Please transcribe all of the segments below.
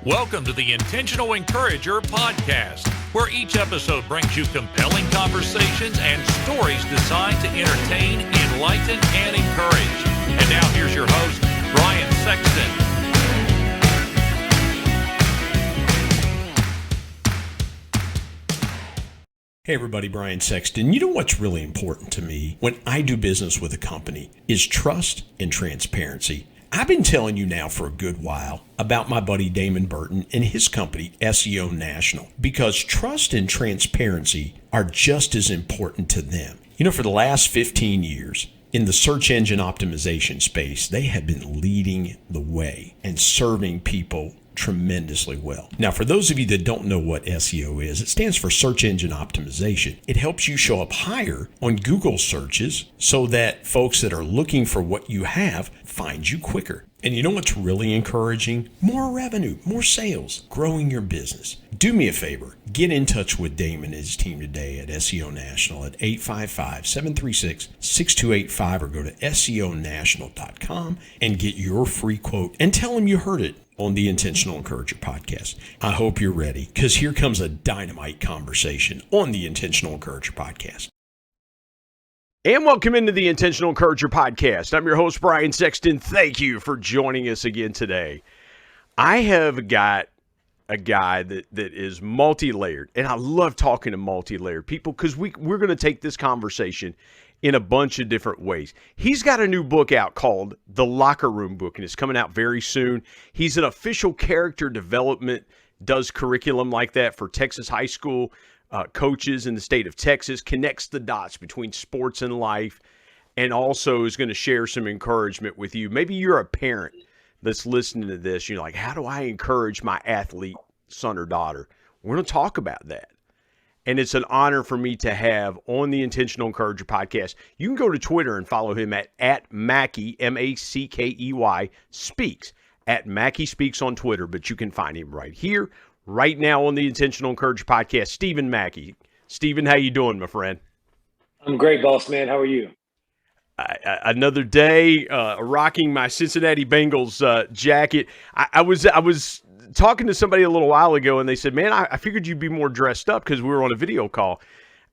Welcome to the Intentional Encourager podcast, where each episode brings you compelling conversations and stories designed to entertain, enlighten, and encourage. And now here's your host, Brian Sexton. Hey everybody, Brian Sexton. You know what's really important to me when I do business with a company is trust and transparency. I've been telling you now for a good while about my buddy Damon Burton and his company, SEO National, because trust and transparency are just as important to them. You know, for the last 15 years, in the search engine optimization space, they have been leading the way and serving people tremendously well. Now, for those of you that don't know what SEO is, it stands for search engine optimization. It helps you show up higher on Google searches so that folks that are looking for what you have find you quicker. And you know what's really encouraging? More revenue, more sales, growing your business. Do me a favor, get in touch with Damon and his team today at SEO National at 855-736-6285 or go to SEOnational.com and get your free quote and tell them you heard it on the Intentional Encourager podcast. I hope you're ready, because here comes a dynamite conversation on the Intentional Encourager podcast. And welcome into the Intentional Encourager podcast. I'm your host, Brian Sexton. Thank you for joining us again today. I have got a guy that is multi-layered, and I love talking to multi-layered people because we're going to take this conversation in a bunch of different ways. He's got a new book out called The Locker Room Book, and it's coming out very soon. He's an official character development, does curriculum like that for Texas high school coaches in the state of Texas, connects the dots between sports and life, and also is going to share some encouragement with you. Maybe you're a parent that's listening to this. You're like, how do I encourage my athlete son or daughter? We're going to talk about that. And it's an honor for me to have on the Intentional Encourager podcast. You can go to Twitter and follow him at Mackey, M-A-C-K-E-Y, Speaks, at Mackey Speaks on Twitter. But you can find him right here, right now on the Intentional Encourager podcast. Stephen Mackey. Stephen, how you doing, my friend? I'm great, boss man. How are you? Another day, rocking my Cincinnati Bengals jacket. I was talking to somebody a little while ago, and they said, man, I figured you'd be more dressed up because we were on a video call.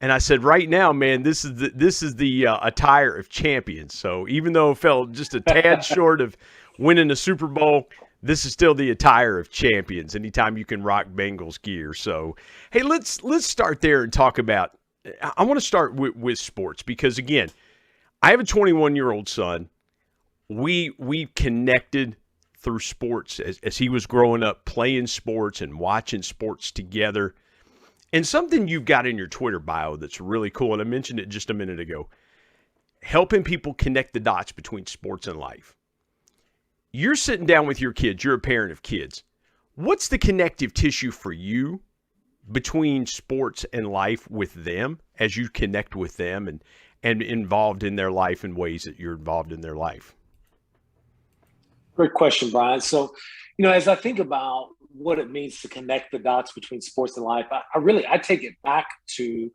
And I said, right now, man, this is the attire of champions. So even though it fell just a tad short of winning the Super Bowl, this is still the attire of champions anytime you can rock Bengals gear. So, hey, let's start there and talk about – I want to start with sports because, again, I have a 21-year-old son. We connected through sports as he was growing up, playing sports and watching sports together. And something you've got in your Twitter bio that's really cool, and I mentioned it just a minute ago, helping people connect the dots between sports and life. You're sitting down with your kids. You're a parent of kids. What's the connective tissue for you between sports and life with them as you connect with them and involved in their life in ways that you're involved in their life? Great question, Brian. So, as I think about what it means to connect the dots between sports and life, I take it back to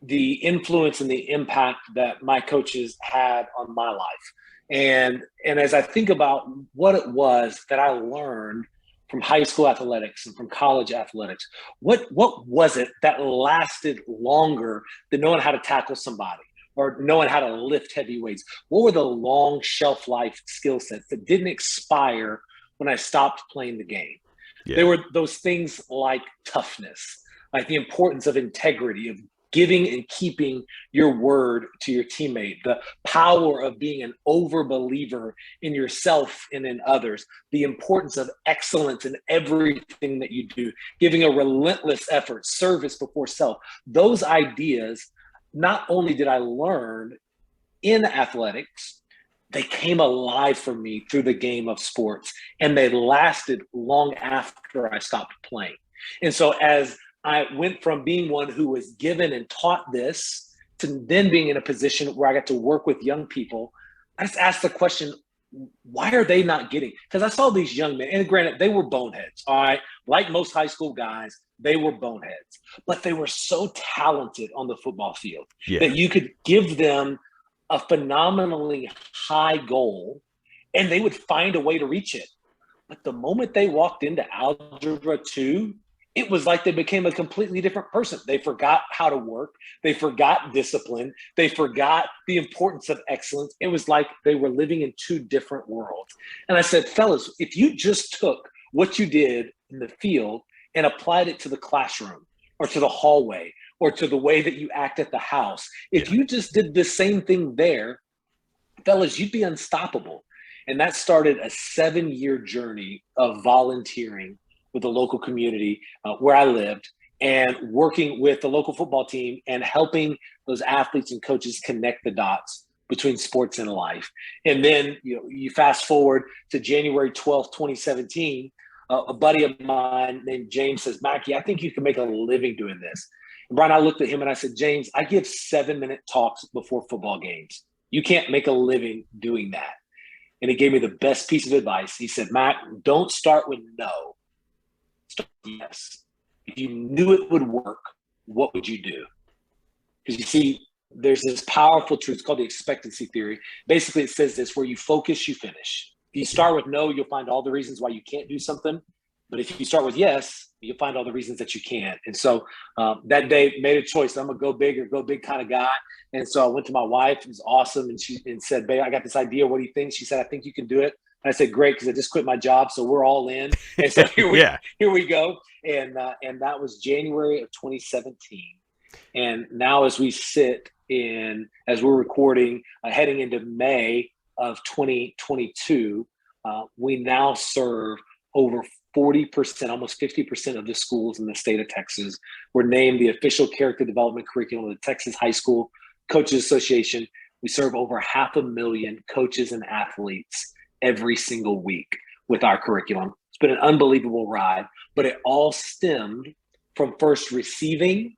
the influence and the impact that my coaches had on my life. And as I think about what it was that I learned from high school athletics and from college athletics, what was it that lasted longer than knowing how to tackle somebody or knowing how to lift heavy weights? What were the long shelf life skill sets that didn't expire when I stopped playing the game? Yeah. There were those things like toughness, like the importance of integrity, of giving and keeping your word to your teammate, the power of being an overbeliever in yourself and in others, the importance of excellence in everything that you do, giving a relentless effort, service before self. Those ideas, not only did I learn in athletics, they came alive for me through the game of sports, and they lasted long after I stopped playing. And so as I went from being one who was given and taught this to then being in a position where I got to work with young people, I just asked the question, why are they not getting? Because I saw these young men, and granted, they were boneheads, all right? Like most high school guys, they were boneheads, but they were so talented on the football field that you could give them a phenomenally high goal and they would find a way to reach it. But the moment they walked into Algebra 2, it was like they became a completely different person. They forgot how to work. They forgot discipline. They forgot the importance of excellence. It was like they were living in two different worlds. And I said, fellas, if you just took what you did in the field and applied it to the classroom or to the hallway or to the way that you act at the house, if you just did the same thing there, fellas, you'd be unstoppable. And that started a 7-year journey of volunteering with the local community where I lived and working with the local football team and helping those athletes and coaches connect the dots between sports and life. And then you fast forward to January 12th, 2017, a buddy of mine named James says, Mackey, I think you can make a living doing this. And Brian, I looked at him and I said, James, I give 7-minute talks before football games. You can't make a living doing that. And he gave me the best piece of advice. He said, Matt, don't start with no. Start with yes. If you knew it would work, what would you do? Because you see, there's this powerful truth called the expectancy theory. Basically, it says this: where you focus, you finish. If you start with no, you'll find all the reasons why you can't do something. But if you start with yes, you'll find all the reasons that you can. And so that day made a choice. I'm a go big or go big kind of guy. And so I went to my wife, it was awesome. And she said, babe, I got this idea. What do you think? She said, I think you can do it. And I said, great, because I just quit my job. So we're all in. And so here we go. And that was January of 2017. And now as we sit as we're recording, heading into May of 2022, we now serve over 40%, almost 50% of the schools in the state of Texas. We're named the official character development curriculum of the Texas High School Coaches Association. We serve over 500,000 coaches and athletes every single week with our curriculum. It's been an unbelievable ride, but it all stemmed from first receiving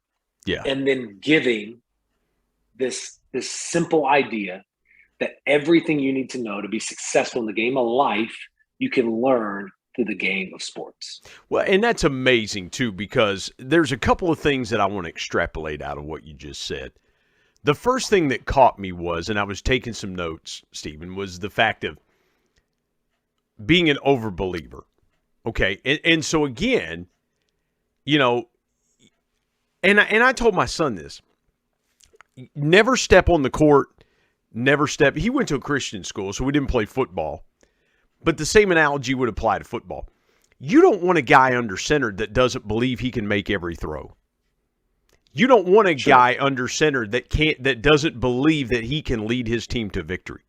and then giving this simple idea that everything you need to know to be successful in the game of life, you can learn through the game of sports. Well, and that's amazing too, because there's a couple of things that I want to extrapolate out of what you just said. The first thing that caught me was, and I was taking some notes, Stephen, was the fact of being an overbeliever. Okay. And so again, and I told my son this, never step on the court, he went to a Christian school, so we didn't play football. But the same analogy would apply to football. You don't want a guy under center that doesn't believe he can make every throw. You don't want a guy under center that doesn't believe that he can lead his team to victory.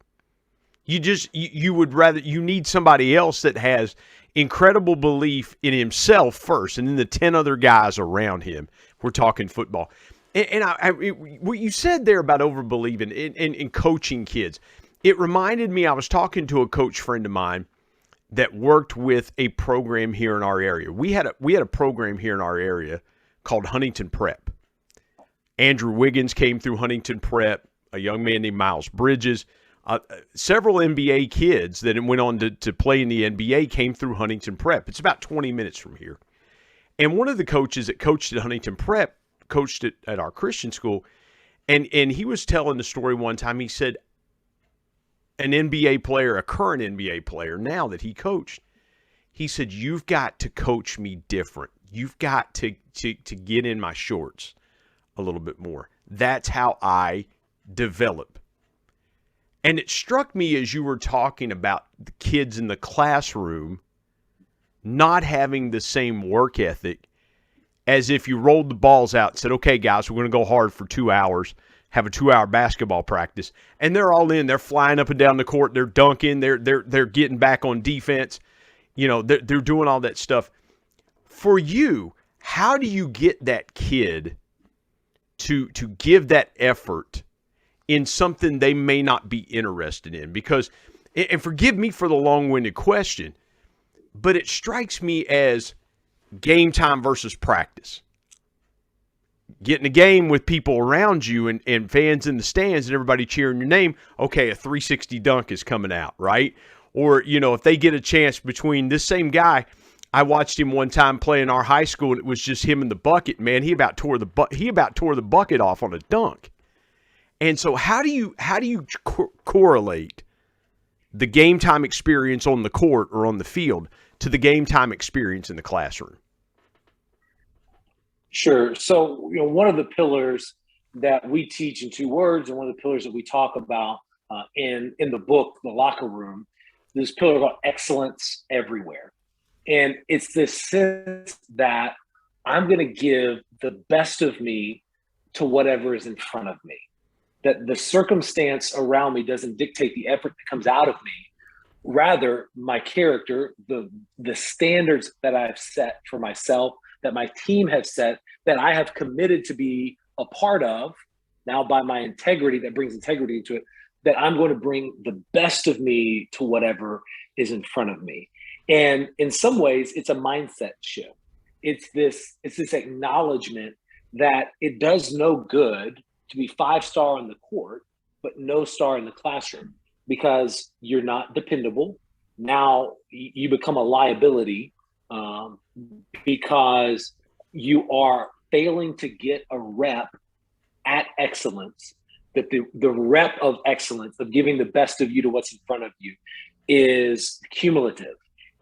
You would rather, you need somebody else that has incredible belief in himself first, and then the 10 other guys around him. We're talking football. And what you said there about overbelieving and coaching kids, it reminded me, I was talking to a coach friend of mine that worked with a program here in our area. We had a program here in our area called Huntington Prep. Andrew Wiggins came through Huntington Prep, a young man named Miles Bridges. Several NBA kids that went on to play in the NBA came through Huntington Prep. It's about 20 minutes from here. And one of the coaches that coached at Huntington Prep coached at our Christian school, and he was telling the story one time. He said, an NBA player, a current NBA player now that he coached, he said, you've got to coach me different. You've got to get in my shorts a little bit more. That's how I develop. And it struck me as you were talking about the kids in the classroom not having the same work ethic as if you rolled the balls out and said, okay, guys, we're going to go hard for 2 hours, have a 2-hour basketball practice. And they're all in. They're flying up and down the court. They're dunking. They're getting back on defense. They're doing all that stuff. For you, how do you get that kid to give that effort in something they may not be interested in? Because, and forgive me for the long-winded question, but it strikes me as game time versus practice. Get in a game with people around you and fans in the stands and everybody cheering your name, okay, a 360 dunk is coming out, right? Or, if they get a chance between this same guy, I watched him one time play in our high school, and it was just him and the bucket, man. He about tore the bucket off on a dunk. And so how do you correlate the game time experience on the court or on the field to the game time experience in the classroom? Sure. So, one of the pillars that we teach in 2 words, and one of the pillars that we talk about in the book, The Locker Room, this pillar about excellence everywhere. And it's this sense that I'm going to give the best of me to whatever is in front of me. That the circumstance around me doesn't dictate the effort that comes out of me. Rather, my character, the standards that I've set for myself, that my team has set, that I have committed to be a part of, now by my integrity, that brings integrity into it, that I'm going to bring the best of me to whatever is in front of me. And in some ways, it's a mindset shift. It's this acknowledgement that it does no good to be 5-star on the court, but no star in the classroom, because you're not dependable. Now you become a liability because you are failing to get a rep at excellence, that the rep of excellence, of giving the best of you to what's in front of you, is cumulative.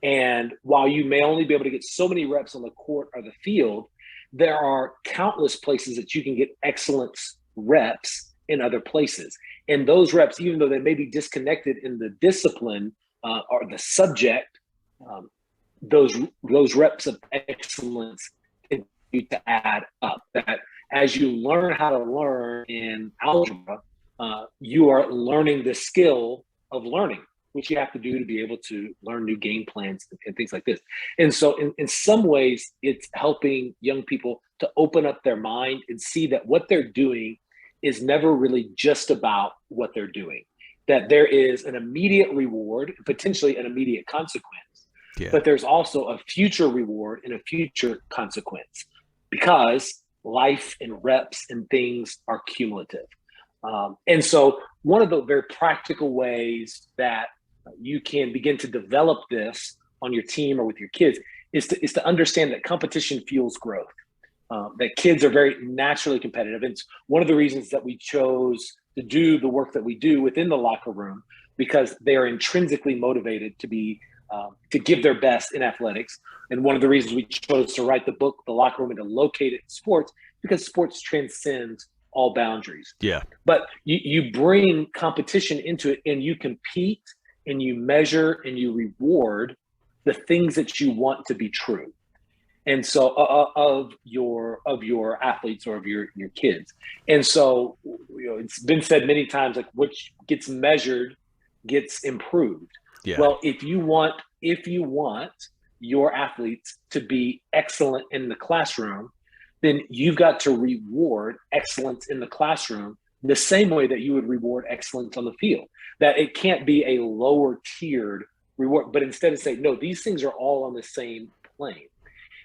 And while you may only be able to get so many reps on the court or the field, there are countless places that you can get excellence reps in other places. And those reps, even though they may be disconnected in the discipline or the subject, those reps of excellence continue to add up. That as you learn how to learn in algebra, you are learning the skill of learning, which you have to do to be able to learn new game plans and things like this. And so in some ways, it's helping young people to open up their mind and see that what they're doing is never really just about what they're doing, that there is an immediate reward, potentially an immediate consequence, but there's also a future reward and a future consequence, because life and reps and things are cumulative. And so one of the very practical ways that you can begin to develop this on your team or with your kids is to understand that competition fuels growth. That kids are very naturally competitive. And it's one of the reasons that we chose to do the work that we do within the locker room, because they are intrinsically motivated to be to give their best in athletics. And one of the reasons we chose to write the book, The Locker Room, and to locate it in sports, because sports transcends all boundaries. Yeah. But you bring competition into it, and you compete and you measure and you reward the things that you want to be true. And so of your athletes or of your kids. And so, it's been said many times, like, what gets measured gets improved. Yeah. Well, if you want your athletes to be excellent in the classroom, then you've got to reward excellence in the classroom the same way that you would reward excellence on the field. That it can't be a lower tiered reward, but instead of saying, no, these things are all on the same plane.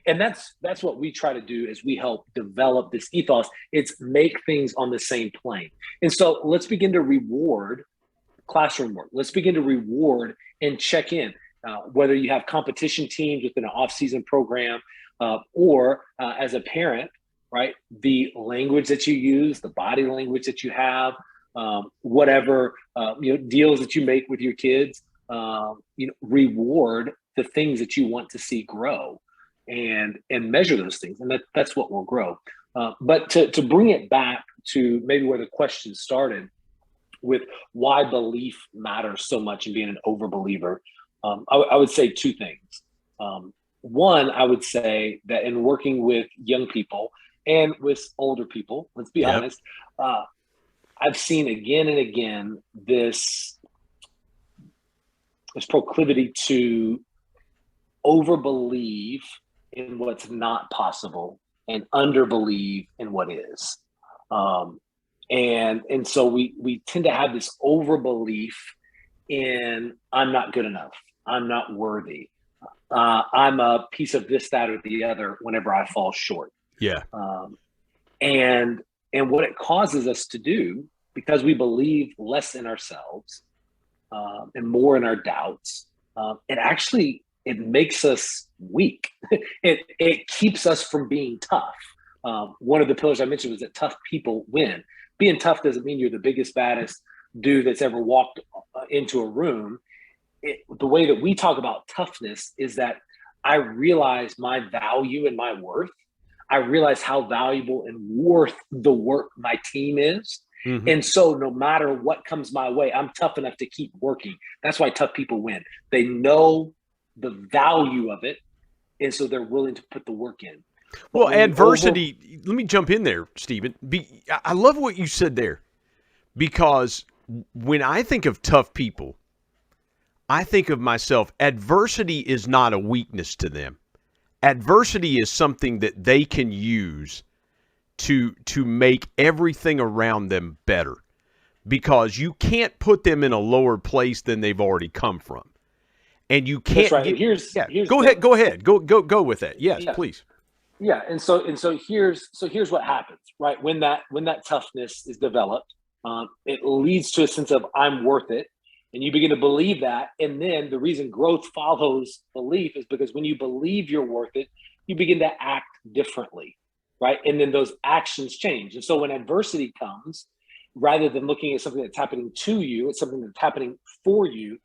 And that's what we try to do as we help develop this ethos. It's make things on the same plane. And so let's begin to reward classroom work. Let's begin to reward and check in, whether you have competition teams within an off-season program or as a parent, right? The language that you use, the body language that you have, whatever deals that you make with your kids, reward the things that you want to see grow. And measure those things, and that's what will grow. But to bring it back to maybe where the question started, with why belief matters so much in being an overbeliever, I would say 2 things. One, I would say that in working with young people and with older people, let's be honest, I've seen again and again this proclivity to overbelieve in what's not possible and underbelieve in what is. And so we tend to have this overbelief in, I'm not good enough, I'm not worthy, I'm a piece of this, that, or the other whenever I fall short. Yeah. And what it causes us to do, because we believe less in ourselves and more in our doubts, it makes us weak. It keeps us from being tough. One of the pillars I mentioned was that tough people win. Being tough doesn't mean you're the biggest, baddest dude that's ever walked into a room. the way that we talk about toughness is that I realize my value and my worth. I realize how valuable and worth the work my team is. Mm-hmm. And so no matter what comes my way, I'm tough enough to keep working. That's why tough people win. They know the value of it. And so they're willing to put the work in. Well, adversity, let me jump in there, Stephen. I love what you said there, because when I think of tough people, I think of myself, adversity is not a weakness to them. Adversity is something that they can use to make everything around them better, because you can't put them in a lower place than they've already come from. And you can't. That's right. Here's go ahead. Go with that. Yes, please. Yeah, and so here's what happens, right? When that toughness is developed, it leads to a sense of I'm worth it, and you begin to believe that. And then the reason growth follows belief is because when you believe you're worth it, you begin to act differently, right? And then those actions change. And so when adversity comes, rather than looking at something that's happening to you, it's something that's happening for you.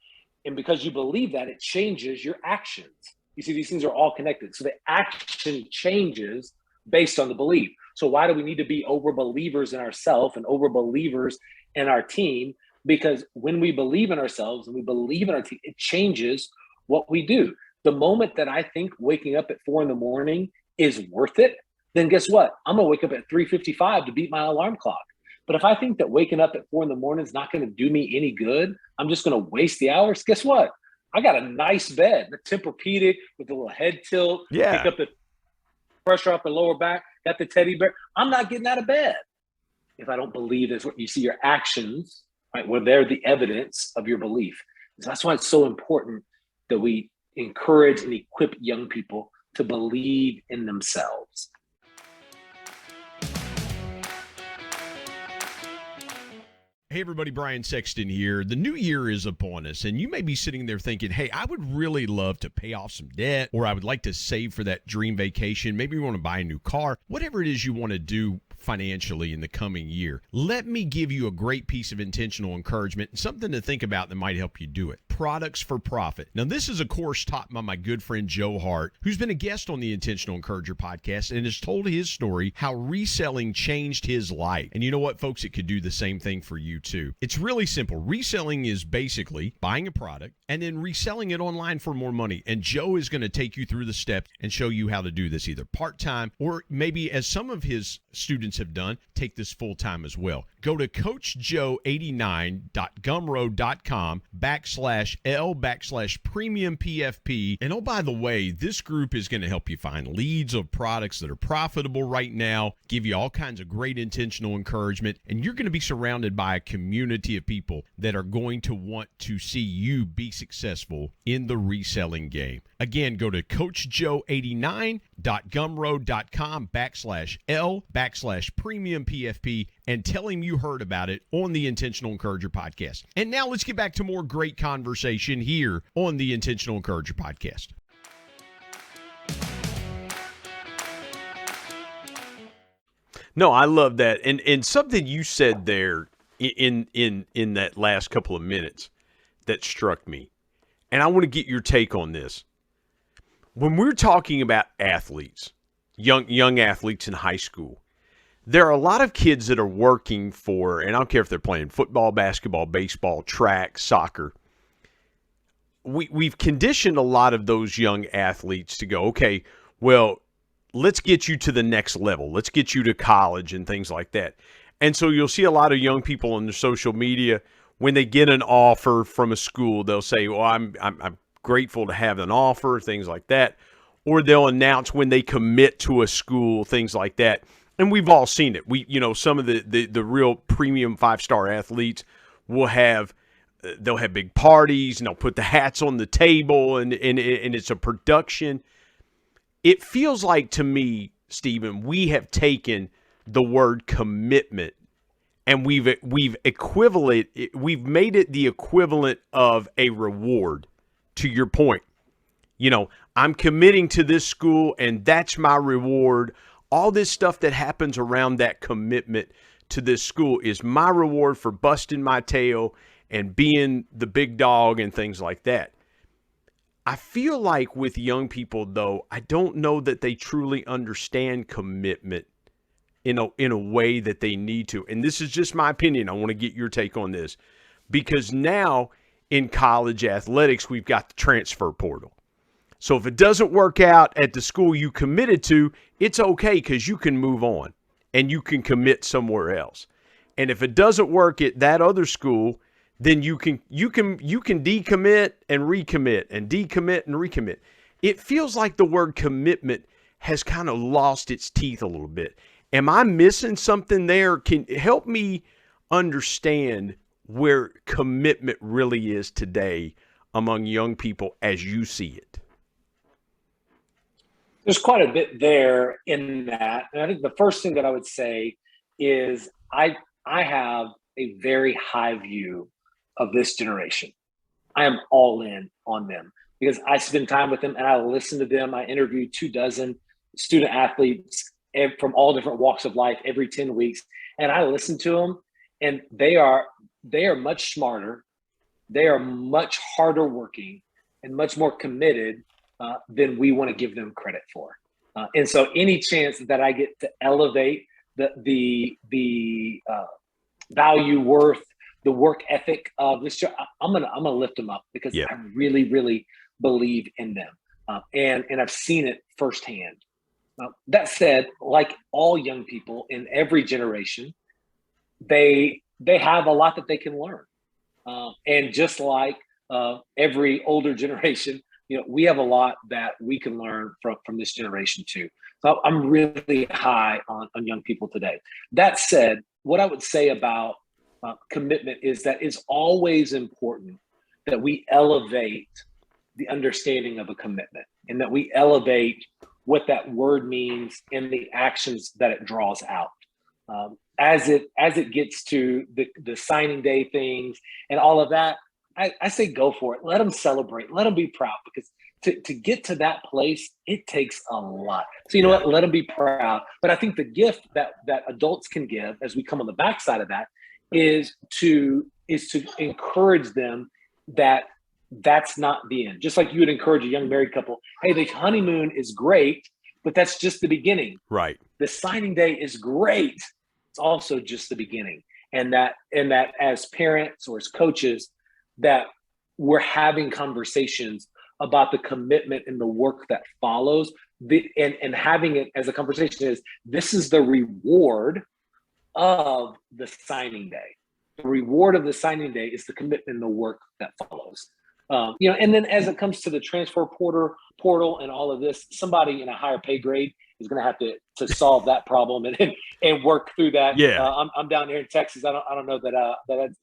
And because you believe that, it changes your actions. You see, these things are all connected. So the action changes based on the belief. So why do we need to be overbelievers in ourselves and overbelievers in our team? Because when we believe in ourselves and we believe in our team, it changes what we do. The moment that I think waking up at 4 a.m. is worth it, then guess what? I'm gonna wake up at 3:55 to beat my alarm clock. But if I think that waking up at 4 a.m. is not gonna do me any good, I'm just gonna waste the hours, guess what? I got a nice bed, the Tempur-Pedic with a little head tilt, pick up the pressure off the lower back, got the teddy bear. I'm not getting out of bed if I don't believe this. What you see, your actions, right? Where they're the evidence of your belief. So that's why it's so important that we encourage and equip young people to believe in themselves. Hey everybody, Brian Sexton here. The new year is upon us, and you may be sitting there thinking, hey, I would really love to pay off some debt, or I would like to save for that dream vacation. Maybe you want to buy a new car. Whatever it is you want to do financially in the coming year, let me give you a great piece of intentional encouragement and something to think about that might help you do it. Products for Profit. Now, this is a course taught by my good friend Joe Hart, who's been a guest on the Intentional Encourager podcast and has told his story how reselling changed his life. And you know what, folks? It could do the same thing for you too. It's really simple. Reselling is basically buying a product and then reselling it online for more money. And Joe is going to take you through the steps and show you how to do this either part-time or maybe, as some of his students have done, take this full-time as well. Go to coachjoe89.gumroad.com/L/premium PFP. And oh, by the way, this group is going to help you find leads of products that are profitable right now, give you all kinds of great intentional encouragement, and you're going to be surrounded by a community of people that are going to want to see you be successful in the reselling game. Again, go to coachjoe89.gumroad.com/L/premium PFP and tell him you heard about it on the Intentional Encourager podcast. And now let's get back to more great conversation here on the Intentional Encourager podcast. No, I love that. And something you said there in that last couple of minutes that struck me. And I want to get your take on this. When we're talking about athletes, young athletes in high school, there are a lot of kids that are working for, and I don't care if they're playing football, basketball, baseball, track, soccer. We've conditioned a lot of those young athletes to go, okay, well, let's get you to the next level. Let's get you to college and things like that. And so you'll see a lot of young people on their social media, when they get an offer from a school, they'll say, well, I'm grateful to have an offer, things like that. Or they'll announce when they commit to a school, things like that. And we've all seen it. Some of the real premium 5-star athletes will they'll have big parties and they'll put the hats on the table and it's a production. It feels like to me, Stephen, we have taken the word commitment and we've made it the equivalent of a reward. To your point, I'm committing to this school and that's my reward. All this stuff that happens around that commitment to this school is my reward for busting my tail and being the big dog and things like that. I feel like with young people, though, I don't know that they truly understand commitment in a way that they need to. And this is just my opinion. I want to get your take on this, because now in college athletics, we've got the transfer portal. So if it doesn't work out at the school you committed to, it's okay, because you can move on and you can commit somewhere else. And if it doesn't work at that other school, then you can decommit and recommit and decommit and recommit. It feels like the word commitment has kind of lost its teeth a little bit. Am I missing something there? Can help me understand where commitment really is today among young people as you see it? There's quite a bit there in that. And I think the first thing that I would say is I have a very high view of this generation. I am all in on them because I spend time with them and I listen to them. I interview 24 student athletes from all different walks of life every 10 weeks. And I listen to them, and they are much smarter. They are much harder working and much more committed than we want to give them credit for. And so any chance that I get to elevate the value, worth, the work ethic of this show, I'm gonna lift them up, because I really, really believe in them. And I've seen it firsthand. That said, like all young people in every generation, they have a lot that they can learn. And just like every older generation, we have a lot that we can learn from this generation too. So I'm really high on young people today. That said, what I would say about commitment is that it's always important that we elevate the understanding of a commitment, and that we elevate what that word means and the actions that it draws out. As it gets to the signing day things and all of that, I say go for it. Let them celebrate. Let them be proud, because to get to that place, it takes a lot. So you know what? Let them be proud. But I think the gift that adults can give as we come on the backside of that is to encourage them that that's not the end. Just like you would encourage a young married couple, hey, the honeymoon is great, but that's just the beginning. Right. The signing day is great. It's also just the beginning. And that as parents or as coaches, that we're having conversations about the commitment and the work that follows, and having it as a conversation is, this is the reward of the signing day. The reward of the signing day is the commitment and the work that follows. And then as it comes to the transfer portal and all of this, somebody in a higher pay grade is going to have to solve that problem and work through that. Yeah. I'm down here in Texas. I don't know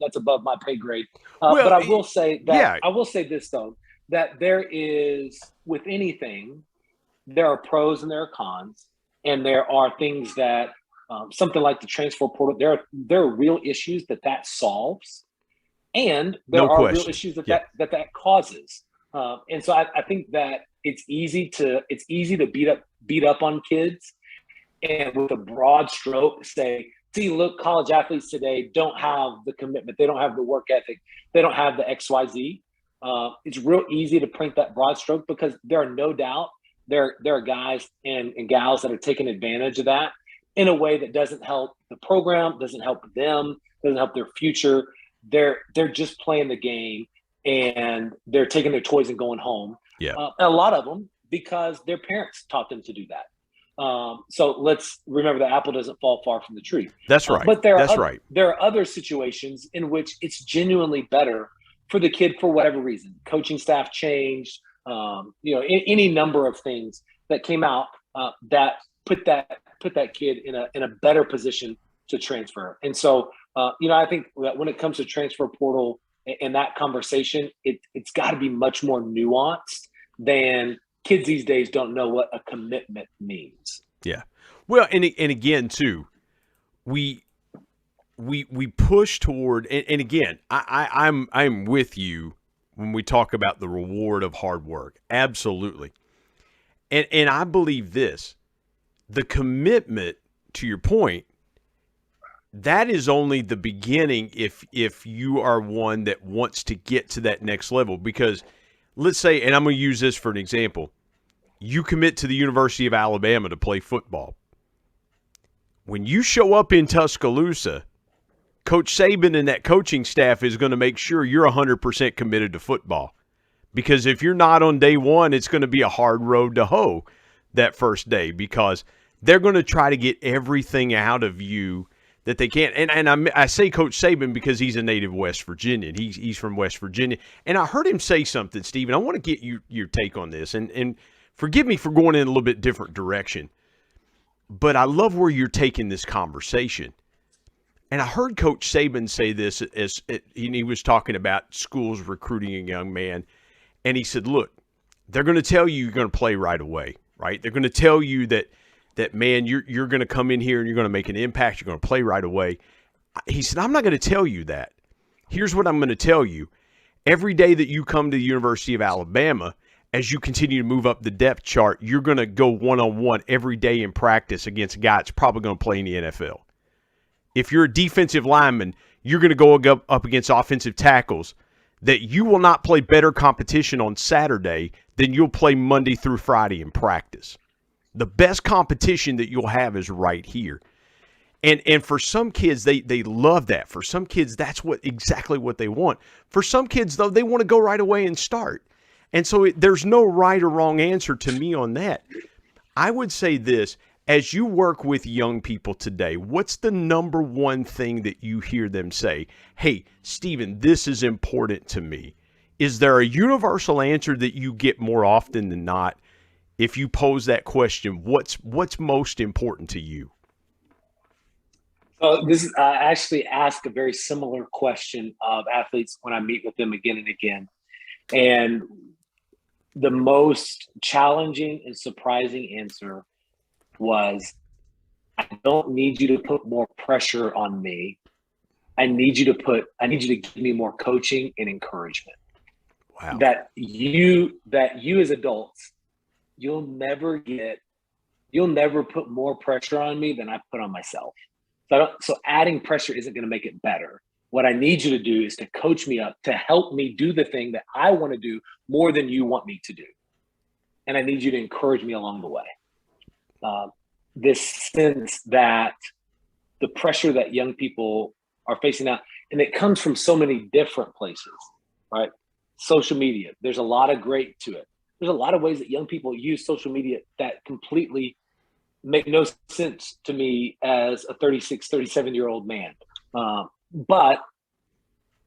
that's above my pay grade. But I will say that I will say this though, that there is, with anything, there are pros and there are cons, and there are things that something like the transfer portal, there are real issues that solves. And there are real issues that causes, and so I think that it's easy to beat up on kids, and with a broad stroke say, see, look, college athletes today don't have the commitment, they don't have the work ethic, they don't have the XYZ. It's real easy to paint that broad stroke, because there are no doubt there are guys and gals that are taking advantage of that in a way that doesn't help the program, doesn't help them, doesn't help their future. They're just playing the game, and they're taking their toys and going home. Yeah. A lot of them because their parents taught them to do that. So let's remember the apple doesn't fall far from the tree. That's right. But there are other situations in which it's genuinely better for the kid for whatever reason. Coaching staff changed, any number of things that came out that put that kid in a better position to transfer. And so, I think that when it comes to transfer portal and that conversation, it's got to be much more nuanced than kids these days don't know what a commitment means. Yeah. Well, and again, too, we push toward, and again, I'm with you when we talk about the reward of hard work. Absolutely. And I believe this, the commitment, to your point, that is only the beginning if you are one that wants to get to that next level. Because let's say, and I'm going to use this for an example, you commit to the University of Alabama to play football. When you show up in Tuscaloosa, Coach Saban and that coaching staff is going to make sure you're 100% committed to football. Because if you're not on day one, it's going to be a hard road to hoe that first day, because they're going to try to get everything out of you that they can. And I say Coach Saban because he's a native West Virginian. He's from West Virginia. And I heard him say something, Stephen. I want to get your take on this. And forgive me for going in a little bit different direction, but I love where you're taking this conversation. And I heard Coach Saban say this as he was talking about schools recruiting a young man. And he said, look, they're going to tell you you're going to play right away, right? They're going to tell you that man, you're going to come in here and you're going to make an impact. You're going to play right away. He said, I'm not going to tell you that. Here's what I'm going to tell you. Every day that you come to the University of Alabama, as you continue to move up the depth chart, you're going to go one-on-one every day in practice against a guy that's probably going to play in the NFL. If you're a defensive lineman, you're going to go up against offensive tackles that you will not play better competition on Saturday than you'll play Monday through Friday in practice. The best competition that you'll have is right here. And for some kids, they love that. For some kids, that's exactly what they want. For some kids, though, they want to go right away and start. And so there's no right or wrong answer to me on that. I would say this, as you work with young people today, what's the number one thing that you hear them say? Hey, Stephen, this is important to me. Is there a universal answer that you get more often than not? If you pose that question, what's most important to you? So this is, I actually ask a very similar question of athletes when I meet with them again and again. And the most challenging and surprising answer was, I don't need you to put more pressure on me. I need you to give me more coaching and encouragement. Wow. That you as adults, you'll never put more pressure on me than I put on myself. So adding pressure isn't going to make it better. What I need you to do is to coach me up, to help me do the thing that I want to do more than you want me to do. And I need you to encourage me along the way. This sense that the pressure that young people are facing now, and it comes from so many different places, right? Social media, there's a lot of great to it. There's a lot of ways that young people use social media that completely make no sense to me as a 36, 37-year-old man. But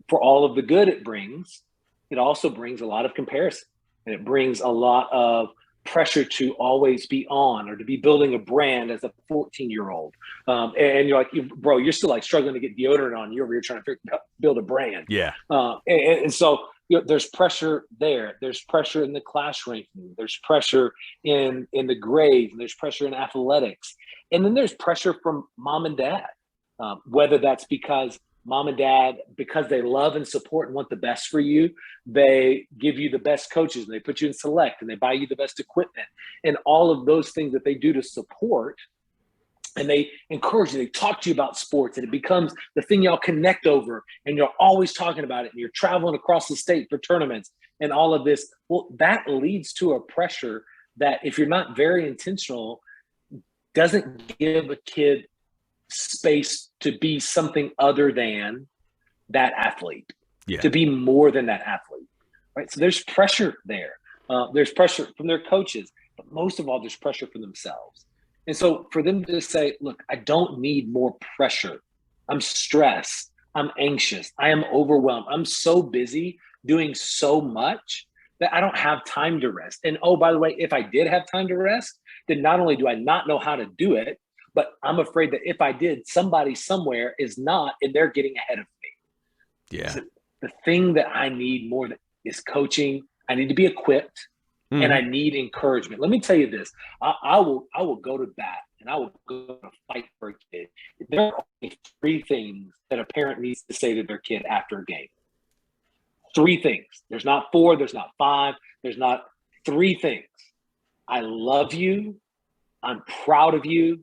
for all of the good it brings, it also brings a lot of comparison. And it brings a lot of pressure to always be on, or to be building a brand as a 14-year-old. And you're like, bro, you're still like struggling to get deodorant on. You're over here trying to build a brand. Yeah. And so, there's pressure there. There's pressure in the class ranking. There's pressure in the grades. And there's pressure in athletics. And then there's pressure from mom and dad, whether that's because mom and dad, because they love and support and want the best for you, they give you the best coaches and they put you in select and they buy you the best equipment and all of those things that they do to support. And they encourage you, they talk to you about sports, and it becomes the thing y'all connect over, and you're always talking about it, and you're traveling across the state for tournaments and all of this. Well, that leads to a pressure that, if you're not very intentional, doesn't give a kid space to be something other than that athlete, to be more than that athlete, right? So there's pressure there. There's pressure from their coaches, but most of all, there's pressure from themselves. And so for them to say, look, I don't need more pressure. I'm stressed. I'm anxious. I am overwhelmed. I'm so busy doing so much that I don't have time to rest. And oh, by the way, if I did have time to rest, then not only do I not know how to do it, but I'm afraid that if I did, somebody somewhere is not, and they're getting ahead of me. Yeah. So the thing that I need more is coaching. I need to be equipped. And I need encouragement. Let me tell you this. I will go to bat and I will go to fight for a kid. There are only 3 things that a parent needs to say to their kid after a game. 3 things. There's not 4, there's not 5, there's not 3 things. I love you, I'm proud of you,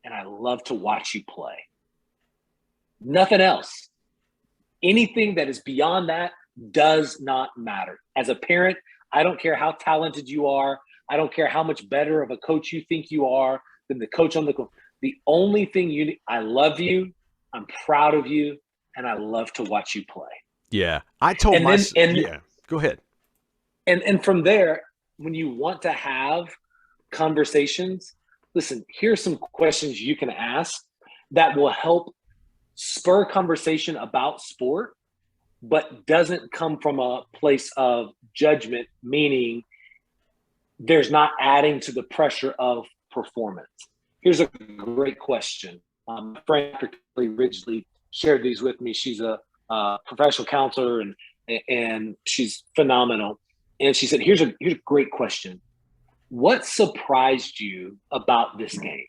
and I love to watch you play. Nothing else. Anything that is beyond that does not matter. As a parent, I don't care how talented you are. I don't care how much better of a coach you think you are than the coach on the court. The only thing you need, I love you, I'm proud of you, and I love to watch you play. Yeah. I told yeah, go ahead. And from there, when you want to have conversations, listen, here's some questions you can ask that will help spur conversation about sport, but doesn't come from a place of judgment, meaning there's not adding to the pressure of performance. Here's a great question. My friend Ridgely shared these with me. She's a professional counselor and she's phenomenal. And she said, here's a great question. What surprised you about this game?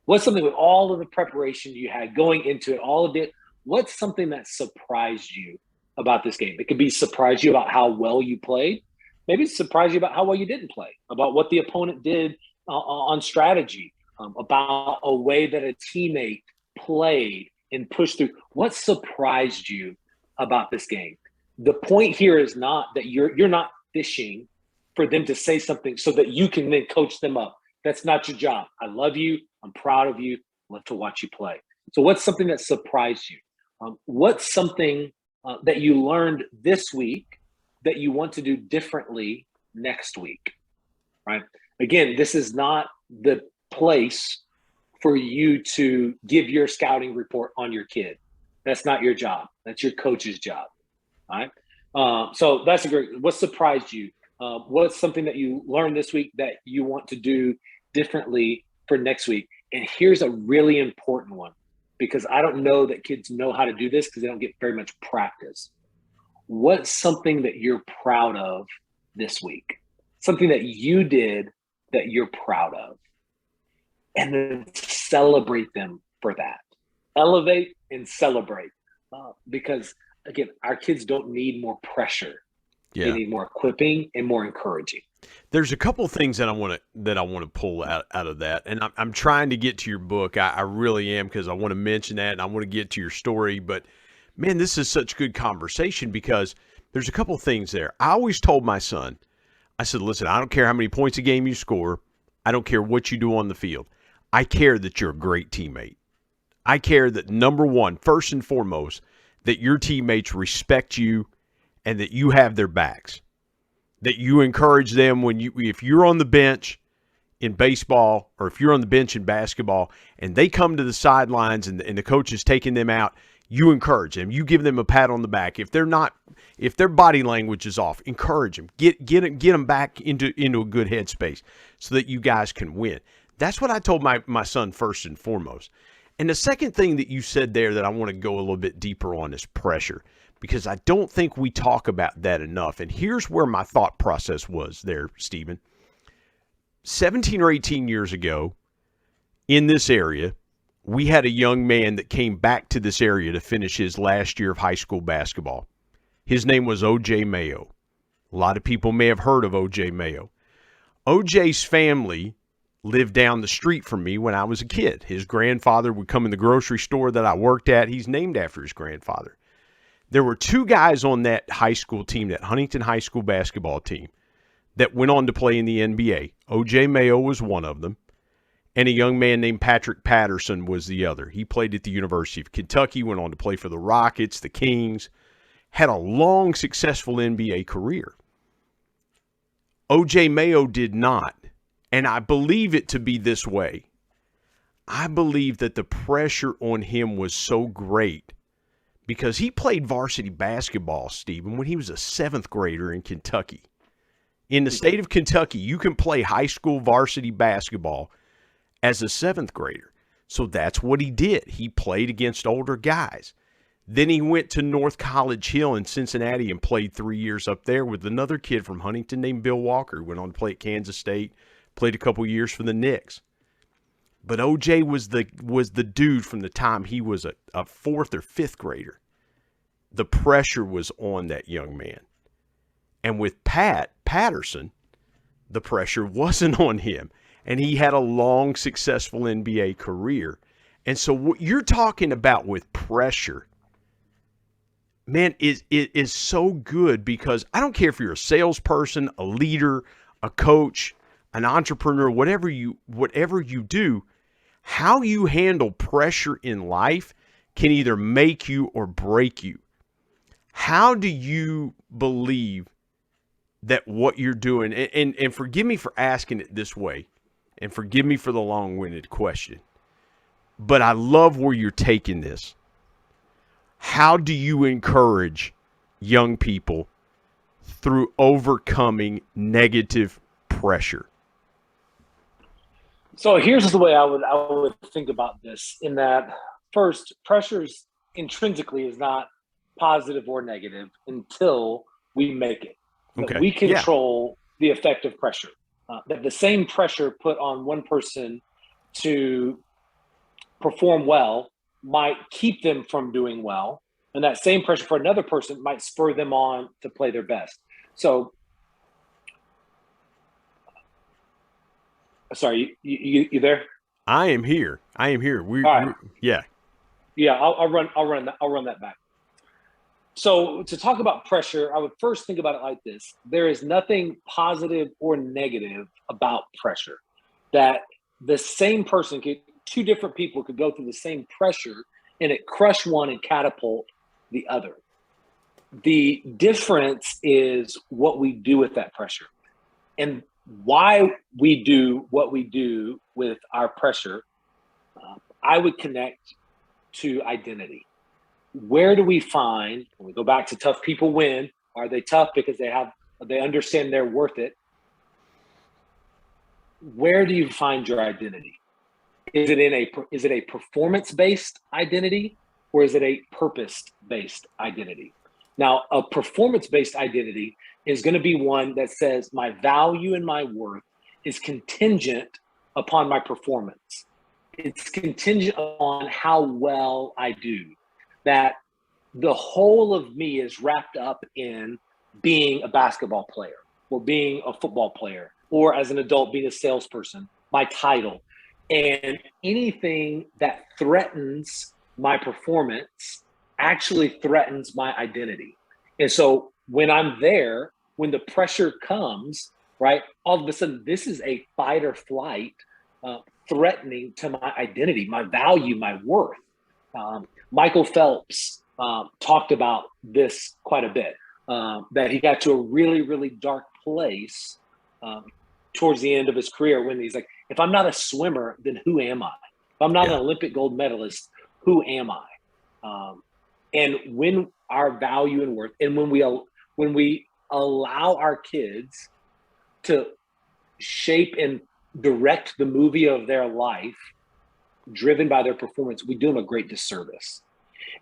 What's something with all of the preparation you had going into it, all of it, what's something that surprised you about this game? It could be surprise you about how well you played. Maybe surprise you about how well you didn't play, about what the opponent did on strategy, about a way that a teammate played and pushed through. What surprised you about this game? The point here is not that you're not fishing for them to say something so that you can then coach them up. That's not your job. I love you. I'm proud of you. I love to watch you play. So what's something that surprised you? What's something that you learned this week that you want to do differently next week, right? Again, this is not the place for you to give your scouting report on your kid. That's not your job. That's your coach's job, all right? So that's a great, what surprised you? What's something that you learned this week that you want to do differently for next week? And here's a really important one, because I don't know that kids know how to do this because they don't get very much practice. What's something that you're proud of this week? Something that you did that you're proud of. And then celebrate them for that. Elevate and celebrate. Because, again, our kids don't need more pressure. Yeah. They need more equipping and more encouraging. There's a couple things that I want to pull out of that, and I'm trying to get to your book. I really am, because I want to mention that and I want to get to your story. But man, this is such good conversation because there's a couple things there. I always told my son, I said, listen, I don't care how many points a game you score. I don't care what you do on the field. I care that you're a great teammate. I care that, number one, first and foremost, that your teammates respect you and that you have their backs. That you encourage them if you're on the bench in baseball or if you're on the bench in basketball and they come to the sidelines and the coach is taking them out, you encourage them. You give them a pat on the back. If their body language is off, encourage them. Get them back into a good headspace so that you guys can win. That's what I told my son first and foremost. And the second thing that you said there that I want to go a little bit deeper on is pressure, because I don't think we talk about that enough. And here's where my thought process was there, Stephen. 17 or 18 years ago, in this area, we had a young man that came back to this area to finish his last year of high school basketball. His name was O.J. Mayo. A lot of people may have heard of O.J. Mayo. O.J.'s family lived down the street from me when I was a kid. His grandfather would come in the grocery store that I worked at. He's named after his grandfather. There were two guys on that high school team, that Huntington High School basketball team, that went on to play in the NBA. O.J. Mayo was one of them, and a young man named Patrick Patterson was the other. He played at the University of Kentucky, went on to play for the Rockets, the Kings, had a long, successful NBA career. O.J. Mayo did not, and I believe it to be this way. I believe that the pressure on him was so great because he played varsity basketball, Stephen, when he was a 7th grader in Kentucky. In the state of Kentucky, you can play high school varsity basketball as a 7th grader. So that's what he did. He played against older guys. Then he went to North College Hill in Cincinnati and played 3 years up there with another kid from Huntington named Bill Walker, who went on to play at Kansas State, played a couple years for the Knicks. But O.J. was the dude from the time he was a 4th or 5th grader. The pressure was on that young man. And with Patterson, the pressure wasn't on him. And he had a long, successful NBA career. And so what you're talking about with pressure, man, is so good, because I don't care if you're a salesperson, a leader, a coach, an entrepreneur, whatever you do, how you handle pressure in life can either make you or break you. How do you believe that what you're doing, and forgive me for asking it this way, and forgive me for the long-winded question, but I love where you're taking this. How do you encourage young people through overcoming negative pressure? So here's the way I would think about this, in that first, pressure intrinsically is not positive or negative until we make it. Okay. That we control the effect of pressure. That the same pressure put on one person to perform well might keep them from doing well, and that same pressure for another person might spur them on to play their best. So, sorry, you there? I am here. Yeah. I'll run that back. So to talk about pressure, I would first think about it like this. There is nothing positive or negative about pressure. That the same person two different people could go through the same pressure and it crush one and catapult the other. The difference is what we do with that pressure, and why we do what we do with our pressure. I would connect to identity. Where do we find, when we go back to tough people win, are they tough because they understand they're worth it? Where do you find your identity? Is it a performance-based identity, or is it a purpose-based identity? Now, a performance-based identity is going to be one that says my value and my worth is contingent upon my performance. It's contingent on how well I do. That the whole of me is wrapped up in being a basketball player, or being a football player, or as an adult being a salesperson, my title. And anything that threatens my performance actually threatens my identity. And so when I'm there, when the pressure comes, right, all of a sudden this is a fight or flight threatening to my identity, my value, my worth. Michael Phelps talked about this quite a bit, that he got to a really, really dark place towards the end of his career, when he's like, if I'm not a swimmer, then who am I? If I'm not an Olympic gold medalist, who am I? And when our value and worth, and when we allow our kids to shape and direct the movie of their life driven by their performance, we do them a great disservice.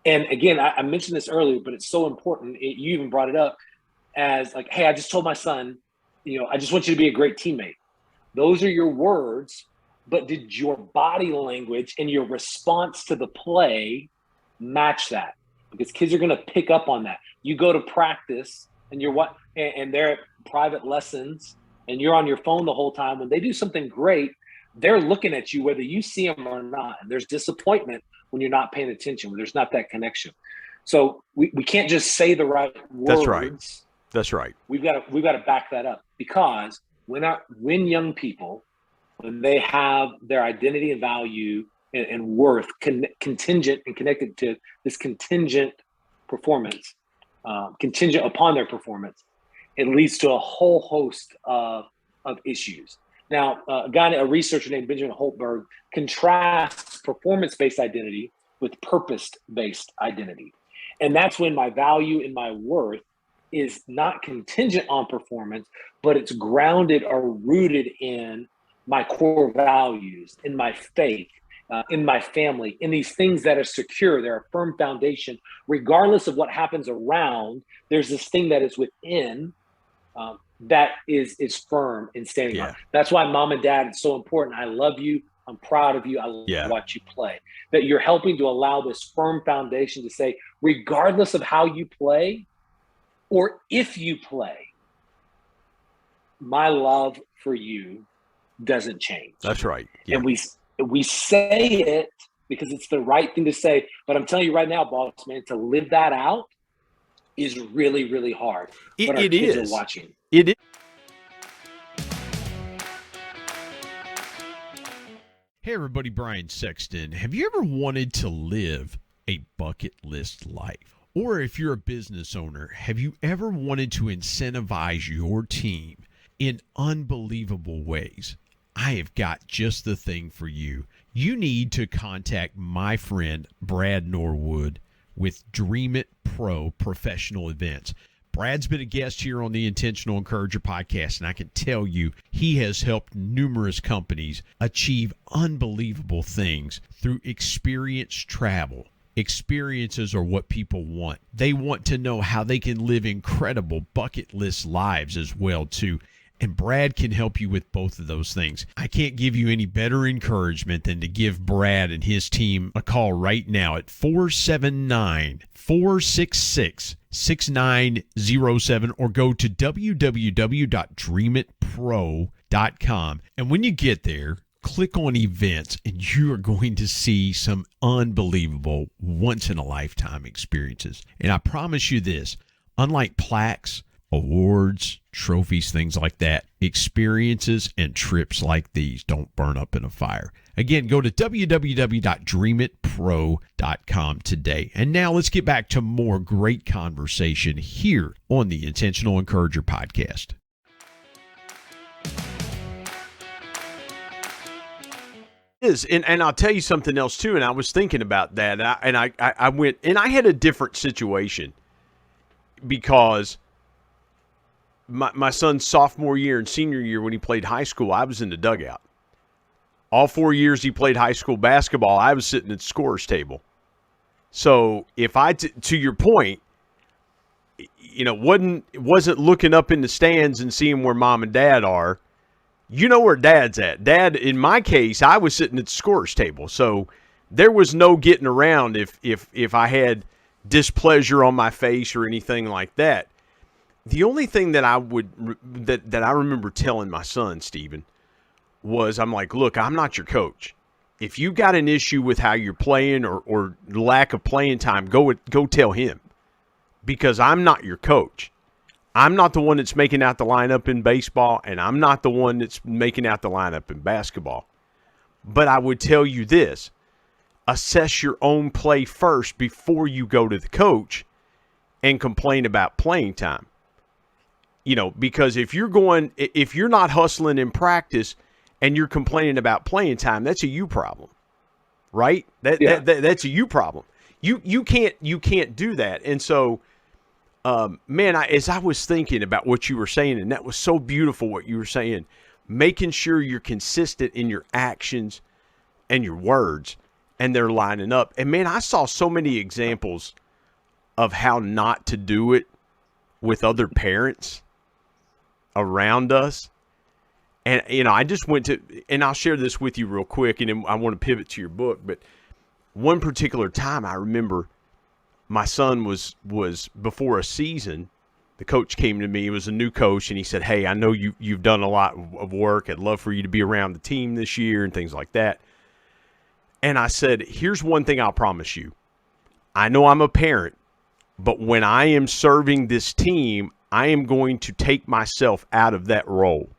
And again, I mentioned this earlier, but it's so important. You even brought it up as like, hey, I just told my son, I just want you to be a great teammate. Those are your words, but did your body language and your response to the play match that? Because kids are going to pick up on that. You go to practice and and they're at private lessons and you're on your phone the whole time. When they do something great, they're looking at you whether you see them or not. And there's disappointment when you're not paying attention, when there's not that connection. So we can't just say the right words. That's right. We've got to back that up, because when young people, when they have their identity and value and worth contingent and connected to this contingent performance, contingent upon their performance, it leads to a whole host of issues. Now, a researcher named Benjamin Holtberg contrasts performance-based identity with purpose-based identity. And that's when my value and my worth is not contingent on performance, but it's grounded or rooted in my core values, in my faith, in my family, in these things that are secure. They're a firm foundation. Regardless of what happens around, there's this thing that is within that is firm and standing on. That's why mom and dad, it's so important. I love you. I'm proud of you. I love to watch you play. That you're helping to allow this firm foundation to say, regardless of how you play or if you play, my love for you doesn't change. That's right. And we say it because it's the right thing to say. But I'm telling you right now, boss man, to live that out is really, really hard. But our kids are watching. It is. Hey everybody, Brian Sexton. Have you ever wanted to live a bucket list life? Or if you're a business owner, have you ever wanted to incentivize your team in unbelievable ways? I have got just the thing for you. You need to contact my friend Brad Norwood with Dream It Pro Professional Events. Brad's been a guest here on the Intentional Encourager podcast, and I can tell you he has helped numerous companies achieve unbelievable things through experienced travel. Experiences are what people want. They want to know how they can live incredible bucket list lives as well, too. And Brad can help you with both of those things. I can't give you any better encouragement than to give Brad and his team a call right now at 479-466-6907 or go to www.dreamitpro.com. And when you get there, click on events and you are going to see some unbelievable once-in-a-lifetime experiences. And I promise you this, unlike plaques, awards, trophies, things like that, experiences and trips like these don't burn up in a fire. Again, go to www.dreamitpro.com today. And now let's get back to more great conversation here on the Intentional Encourager podcast. And I'll tell you something else too. And I was thinking about that, and I went, and I had a different situation because my son's sophomore year and senior year, when he played high school, I was in the dugout. All 4 years he played high school basketball, I was sitting at the scorer's table. So if to your point, wasn't looking up in the stands and seeing where mom and dad are. You know where dad's at. Dad, in my case, I was sitting at the scorer's table. So there was no getting around if I had displeasure on my face or anything like that. The only thing that I remember telling my son, Stephen, was I'm like, look, I'm not your coach. If you got an issue with how you're playing or lack of playing time, go tell him, because I'm not your coach. I'm not the one that's making out the lineup in baseball, and I'm not the one that's making out the lineup in basketball. But I would tell you this, assess your own play first before you go to the coach and complain about playing time. Because if you're not hustling in practice and you're complaining about playing time, that's a you problem, right? That's a you problem. You can't do that. And so, as I was thinking about what you were saying, and that was so beautiful what you were saying, making sure you're consistent in your actions and your words, and they're lining up. And man, I saw so many examples of how not to do it with other parents around us. And, I just went to, and I'll share this with you real quick, and then I want to pivot to your book. But one particular time I remember my son was before a season, the coach came to me. It was a new coach, and he said, hey, I know you've done a lot of work. I'd love for you to be around the team this year and things like that. And I said, here's one thing I'll promise you. I know I'm a parent, but when I am serving this team, I am going to take myself out of that role.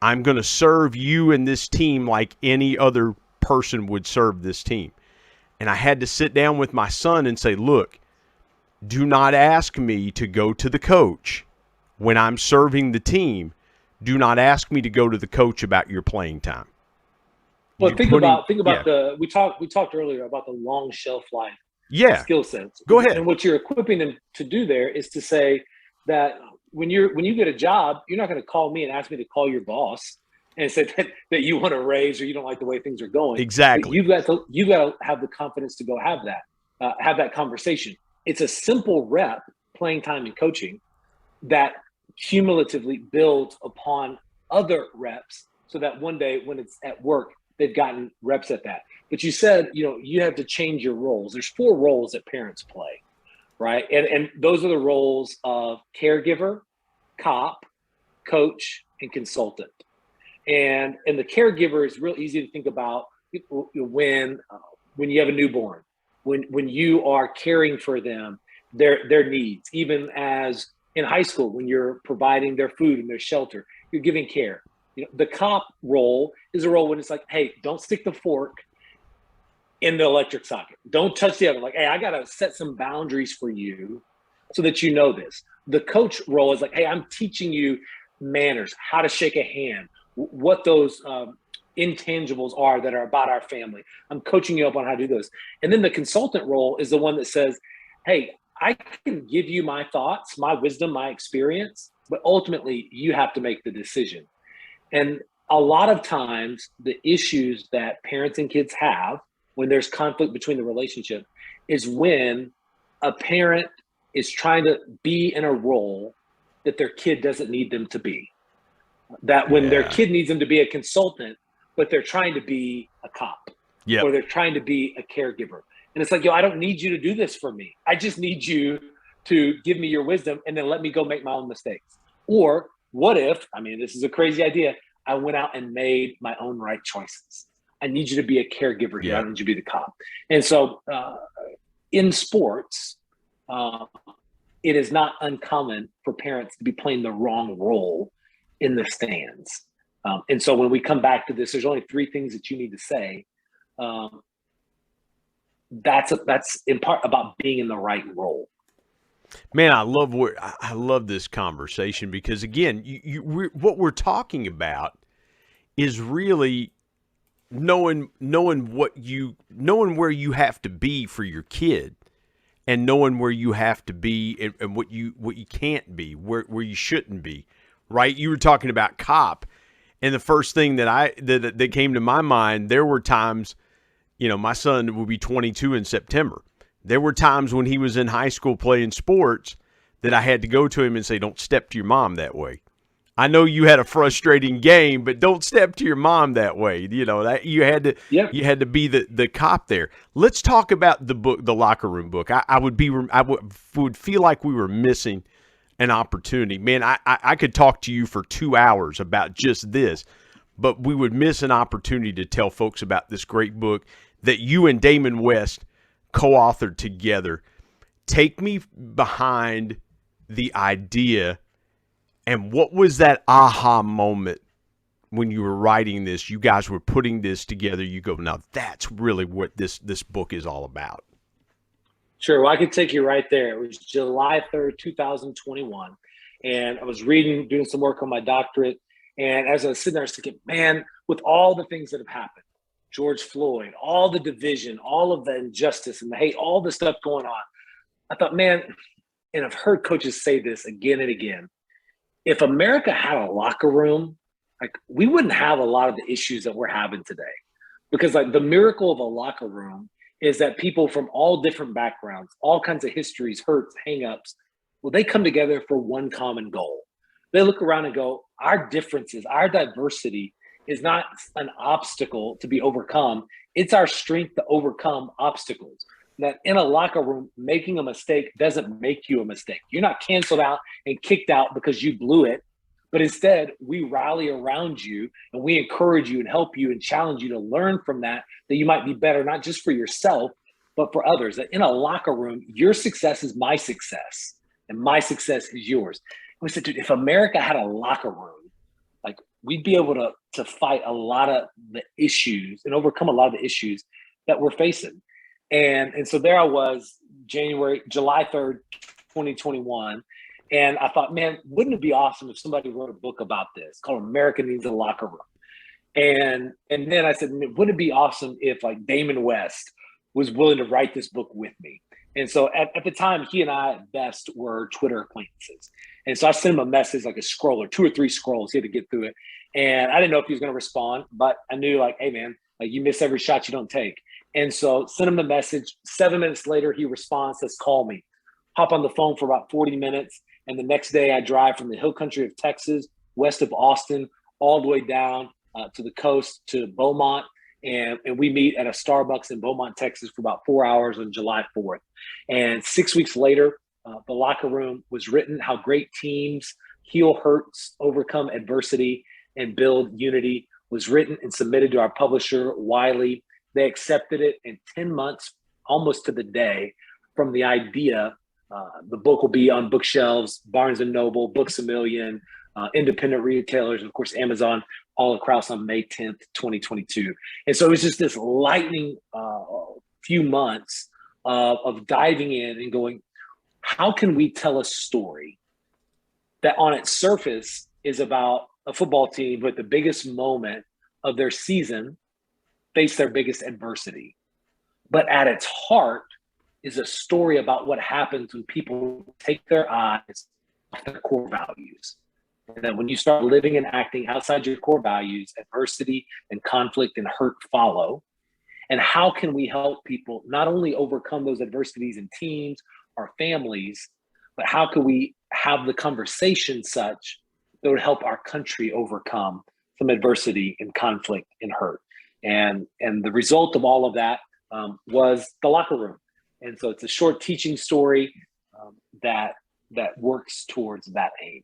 I'm going to serve you and this team like any other person would serve this team. And I had to sit down with my son and say, look, do not ask me to go to the coach when I'm serving the team. Do not ask me to go to the coach about your playing time. Well, think about we talked earlier about the long shelf life skill sets. Go ahead. And what you're equipping them to do there is to say that when you get a job, you're not going to call me and ask me to call your boss and say that you want a raise or you don't like the way things are going. Exactly. You've got to have the confidence to go have that conversation. It's a simple rep, playing time and coaching, that cumulatively builds upon other reps so that one day when it's at work, they've gotten reps at that. But you said, you have to change your roles. There's 4 roles that parents play, right? And those are the roles of caregiver, cop, coach, and consultant. And the caregiver is real easy to think about when when you have a newborn, when you are caring for them, their needs, even as in high school, when you're providing their food and their shelter, you're giving care. The cop role is a role when it's like, hey, don't stick the fork in the electric socket. Don't touch the oven. Like, hey, I got to set some boundaries for you so that you know this. The coach role is like, hey, I'm teaching you manners, how to shake a hand, what those intangibles are that are about our family. I'm coaching you up on how to do those. And then the consultant role is the one that says, hey, I can give you my thoughts, my wisdom, my experience, but ultimately you have to make the decision. And a lot of times the issues that parents and kids have when there's conflict between the relationship is when a parent is trying to be in a role that their kid doesn't need them to be. That when their kid needs them to be a consultant, but they're trying to be a cop, or they're trying to be a caregiver. And it's like, yo, I don't need you to do this for me. I just need you to give me your wisdom and then let me go make my own mistakes. Or what if, I mean, this is a crazy idea, I went out and made my own right choices. I need you to be a caregiver here. I don't need you to be the cop. And so in sports, it is not uncommon for parents to be playing the wrong role in the stands. And so when we come back to this, there's only 3 things that you need to say. That's in part about being in the right role. Man, I love this conversation because again, what we're talking about is really knowing where you have to be for your kid, and knowing where you have to be and what you can't be, where you shouldn't be. Right? You were talking about cop, and the first thing that came to my mind, there were times, my son will be 22 in September. There were times when he was in high school playing sports that I had to go to him and say, don't step to your mom that way. I know you had a frustrating game, but don't step to your mom that way. That you had to be the cop there. Let's talk about the book, the Locker Room book. I would feel like we were missing an opportunity. Man, I could talk to you for 2 hours about just this, but we would miss an opportunity to tell folks about this great book that you and Damon West co-authored together. Take me behind the idea, and what was that aha moment when you were writing this? You guys were putting this together. You go, now that's really what this book is all about. Sure. Well, I could take you right there. It was July 3rd, 2021. And I was doing some work on my doctorate. And as I was sitting there, I was thinking, man, with all the things that have happened, George Floyd, all the division, all of the injustice and the hate, all the stuff going on, I thought, man, and I've heard coaches say this again and again, if America had a locker room, like we wouldn't have a lot of the issues that we're having today. Because like the miracle of a locker room is that people from all different backgrounds, all kinds of histories, hurts, hangups, well, they come together for one common goal. They look around and go, our differences, our diversity is not an obstacle to be overcome. It's our strength to overcome obstacles. That in a locker room, making a mistake doesn't make you a mistake. You're not canceled out and kicked out because you blew it, but instead we rally around you and we encourage you and help you and challenge you to learn from that you might be better, not just for yourself, but for others. That in a locker room, your success is my success and my success is yours. And we said, dude, if America had a locker room, like we'd be able to fight a lot of the issues and overcome a lot of the issues that we're facing. And so there I was, July 3rd, 2021. And I thought, man, wouldn't it be awesome if somebody wrote a book about this called America Needs a Locker Room? And then I said, wouldn't it be awesome if like Damon West was willing to write this book with me? And so at the time, he and I at best were Twitter acquaintances. And so I sent him a message, like a scroll or 2 or 3 scrolls. He had to get through it. And I didn't know if he was going to respond, but I knew like, hey man, like you miss every shot you don't take. And so sent him a message. 7 minutes later, he responds, says, call me. Hop on the phone for about 40 minutes. And the next day I drive from the hill country of Texas, west of Austin, all the way down to the coast to Beaumont. And we meet at a Starbucks in Beaumont, Texas for about 4 hours on July 4th. And 6 weeks later, The Locker Room was written, how great teams heal hurts, overcome adversity, and build unity, was written and submitted to our publisher, Wiley. They accepted it in 10 months, almost to the day from the idea. The book will be on bookshelves, Barnes & Noble, Books A Million, independent retailers, and of course, Amazon, all across on May 10th, 2022. And so it was just this lightning few months of diving in and going, how can we tell a story that on its surface is about a football team who at the biggest moment of their season face their biggest adversity, but at its heart is a story about what happens when people take their eyes off their core values. And that when you start living and acting outside your core values, adversity and conflict and hurt follow. And how can we help people not only overcome those adversities in teams or families, but how can we have the conversation such that would help our country overcome some adversity and conflict and hurt? And the result of all of that was the locker room. And so it's a short teaching story that works towards that aim.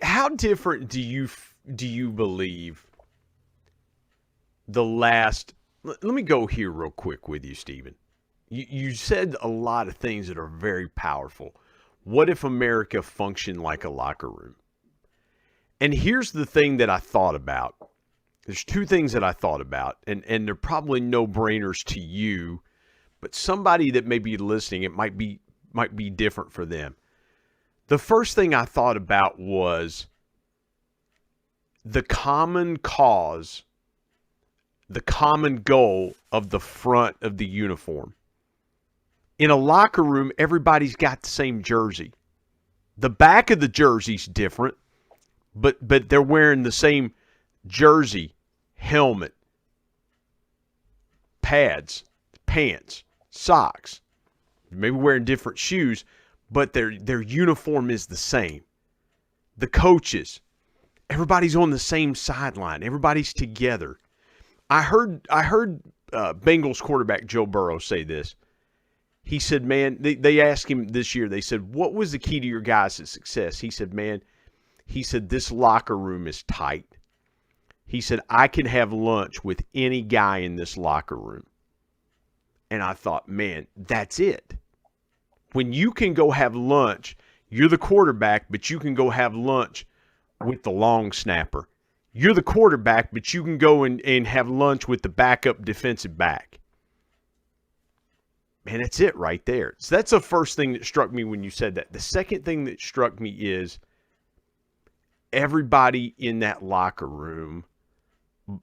How different do you believe the last? Let me go here real quick with you, Stephen. You said a lot of things that are very powerful. What if America functioned like a locker room? And here's the thing that I thought about. There's two things that I thought about, and they're probably no-brainers to you, but somebody that may be listening, it might be different for them. The first thing I thought about was the common cause, the common goal of the front of the uniform. In a locker room, everybody's got the same jersey. The back of the jersey's different, but they're wearing the same jersey, helmet, pads, pants, socks. Maybe wearing different shoes, but their uniform is the same. The coaches, everybody's on the same sideline. Everybody's together. I heard Bengals quarterback Joe Burrow say this. He said, man, they asked him this year, they said, what was the key to your guys' success? He said, man, this locker room is tight. He said, I can have lunch with any guy in this locker room. And I thought, man, that's it. When you can go have lunch, you're the quarterback, but you can go have lunch with the long snapper. You're the quarterback, but you can go and have lunch with the backup defensive back. Man, that's it right there. So that's the first thing that struck me when you said that. The second thing that struck me is everybody in that locker room,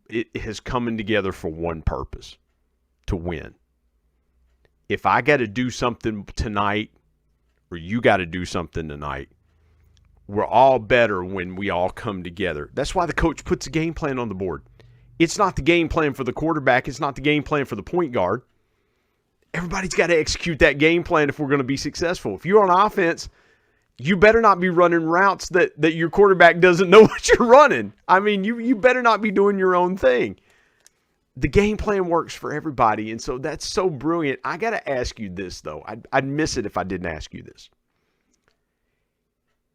it has coming together for one purpose, to win. If I got to do something tonight, or you got to do something tonight, we're all better when we all come together. That's why the coach puts a game plan on the board. It's not the game plan for the quarterback. It's not the game plan for the point guard. Everybody's got to execute that game plan if we're going to be successful. If you're on offense, you better not be running routes that your quarterback doesn't know what you're running. I mean, you better not be doing your own thing. The game plan works for everybody, and so that's so brilliant. I got to ask you this, though. I'd miss it if I didn't ask you this.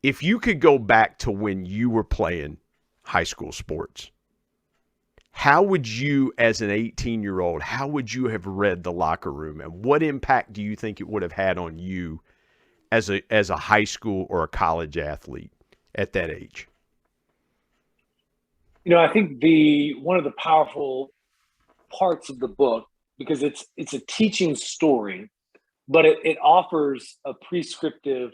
If you could go back to when you were playing high school sports, how would you, as an 18-year-old, how would you have read the locker room, and what impact do you think it would have had on you as a high school or a college athlete at that age? You know, I think one of the powerful parts of the book, because it's a teaching story, but it offers a prescriptive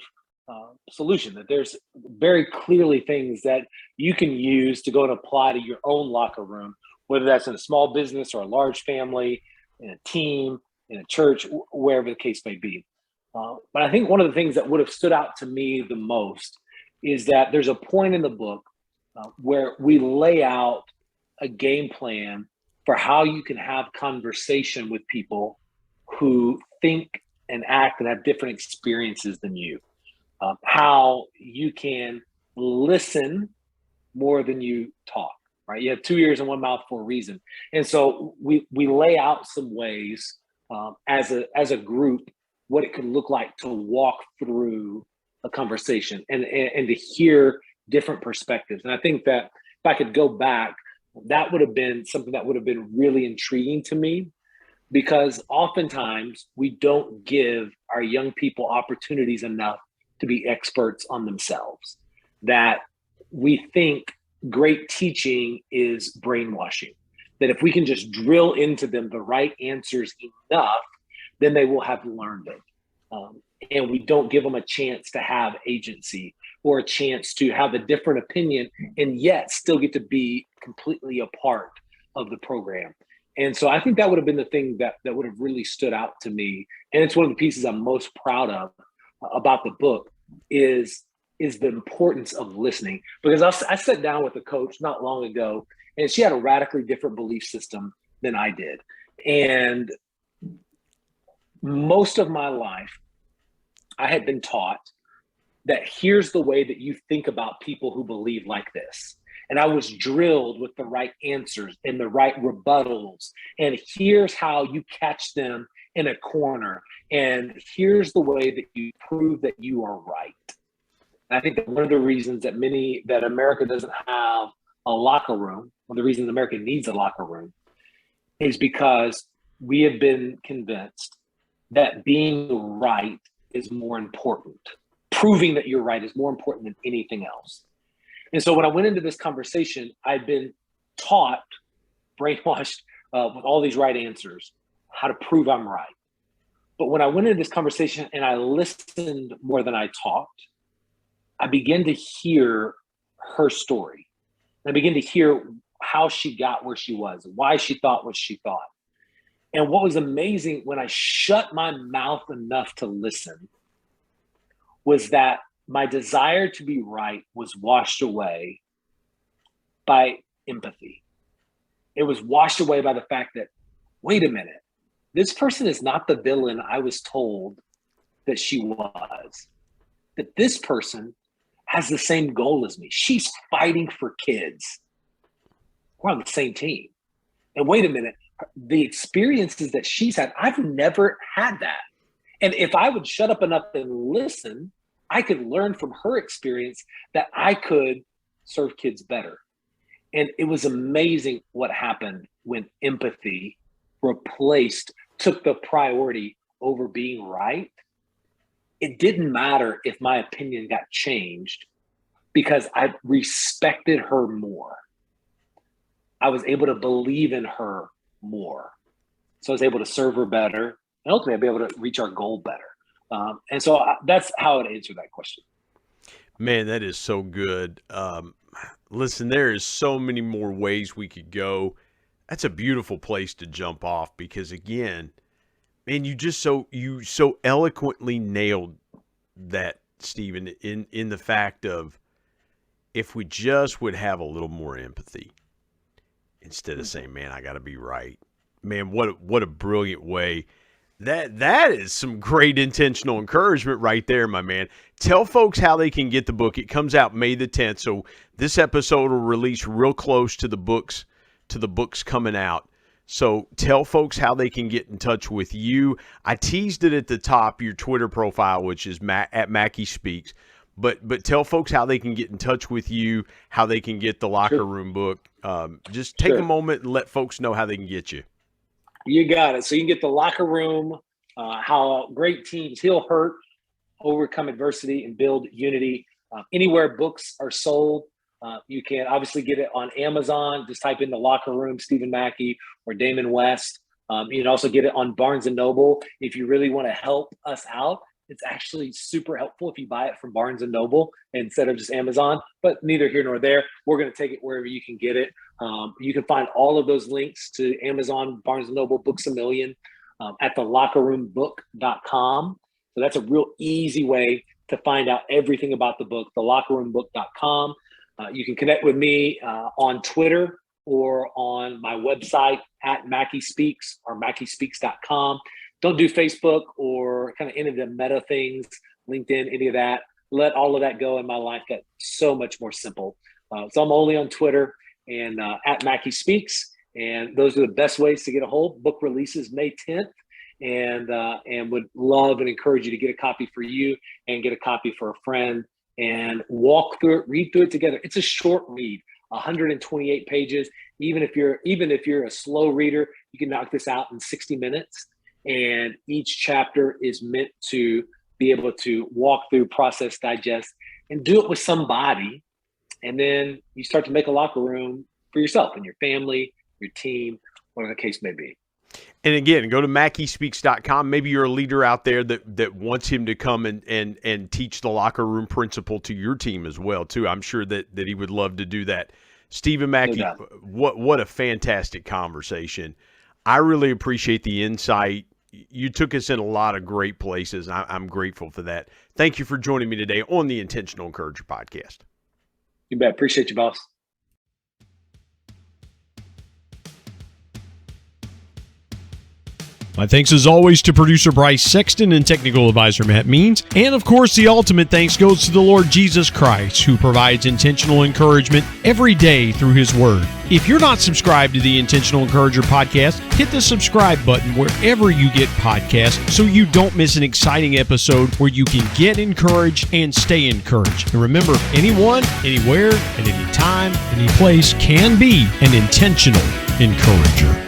solution, that there's very clearly things that you can use to go and apply to your own locker room, whether that's in a small business or a large family, in a team, in a church, wherever the case may be. But I think one of the things that would have stood out to me the most is that there's a point in the book where we lay out a game plan for how you can have conversation with people who think and act and have different experiences than you. How you can listen more than you talk, right? You have 2 ears and one mouth for a reason. And so we lay out some ways as a group what it could look like to walk through a conversation and to hear different perspectives. And I think that if I could go back, that would have been something that would have been really intriguing to me, because oftentimes we don't give our young people opportunities enough to be experts on themselves. That we think great teaching is brainwashing, that if we can just drill into them the right answers enough, then they will have learned it. And we don't give them a chance to have agency or a chance to have a different opinion and yet still get to be completely a part of the program. And so I think that would have been the thing that would have really stood out to me. And it's one of the pieces I'm most proud of about the book is the importance of listening. Because I sat down with a coach not long ago, and she had a radically different belief system than I did. And most of my life, I had been taught that here's the way that you think about people who believe like this. And I was drilled with the right answers and the right rebuttals. And here's how you catch them in a corner. And here's the way that you prove that you are right. And I think that one of the reasons that America doesn't have a locker room, one of the reasons America needs a locker room, is because we have been convinced that being right is more important. Proving that you're right is more important than anything else. And so when I went into this conversation, I'd been taught, brainwashed with all these right answers, how to prove I'm right. But when I went into this conversation and I listened more than I talked, I began to hear her story. I began to hear how she got where she was, why she thought what she thought. And what was amazing when I shut my mouth enough to listen was that my desire to be right was washed away by empathy. It was washed away by the fact that, wait a minute, this person is not the villain I was told that she was. That this person has the same goal as me. She's fighting for kids. We're on the same team. And wait a minute, the experiences that she's had, I've never had that. And if I would shut up enough and listen, I could learn from her experience that I could serve kids better. And it was amazing what happened when empathy took the priority over being right. It didn't matter if my opinion got changed because I respected her more. I was able to believe in her more. So I was able to serve her better and ultimately I'd be able to reach our goal better. And so that's how I'd answer that question. Man, that is so good. Listen, there is so many more ways we could go. That's a beautiful place to jump off because, again, man, you so eloquently nailed that, Stephen, in the fact of if we just would have a little more empathy instead of saying, man, I got to be right. Man, what a brilliant way. That is some great intentional encouragement right there, my man. Tell folks how they can get the book. It comes out May the 10th, so this episode will release real close to the books coming out. So tell folks how they can get in touch with you. I teased it at the top, your Twitter profile, which is at Mackey Speaks. But tell folks how they can get in touch with you, how they can get the Locker Room book. Just take a moment and let folks know how they can get you. You got it. So you can get the Locker Room, how great teams heal hurt, overcome adversity, and build unity. Anywhere books are sold, you can obviously get it on Amazon. Just type in the Locker Room, Stephen Mackey or Damon West. You can also get it on Barnes & Noble. If you really want to help us out, it's actually super helpful if you buy it from Barnes & Noble instead of just Amazon, but neither here nor there. We're going to take it wherever you can get it. You can find all of those links to Amazon, Barnes & Noble, Books A Million at thelockerroombook.com. So that's a real easy way to find out everything about the book, thelockerroombook.com. You can connect with me on Twitter or on my website at Mackey Speaks or MackeySpeaks.com. Don't do Facebook or kind of any of the meta things, LinkedIn, any of that. Let all of that go in my life. That's so much more simple. So I'm only on Twitter and at Mackey Speaks. And those are the best ways to get a hold. Book releases May 10th. And would love and encourage you to get a copy for you and get a copy for a friend and walk through it, read through it together. It's a short read. 128 pages. Even if you're a slow reader, you can knock this out in 60 minutes. And each chapter is meant to be able to walk through, process, digest, and do it with somebody. And then you start to make a locker room for yourself and your family, your team, whatever the case may be. And again, go to MackeySpeaks.com. Maybe you're a leader out there that wants him to come and teach the locker room principle to your team as well, too. I'm sure that he would love to do that. Stephen Mackey, what a fantastic conversation. I really appreciate the insight. You took us in a lot of great places. I'm grateful for that. Thank you for joining me today on the Intentional Encourager podcast. You bet. Appreciate you, boss. My thanks as always to producer Bryce Sexton and technical advisor Matt Means. And of course, the ultimate thanks goes to the Lord Jesus Christ, who provides intentional encouragement every day through his word. If you're not subscribed to the Intentional Encourager podcast, hit the subscribe button wherever you get podcasts so you don't miss an exciting episode where you can get encouraged and stay encouraged. And remember, anyone, anywhere, at any time, any place can be an intentional encourager.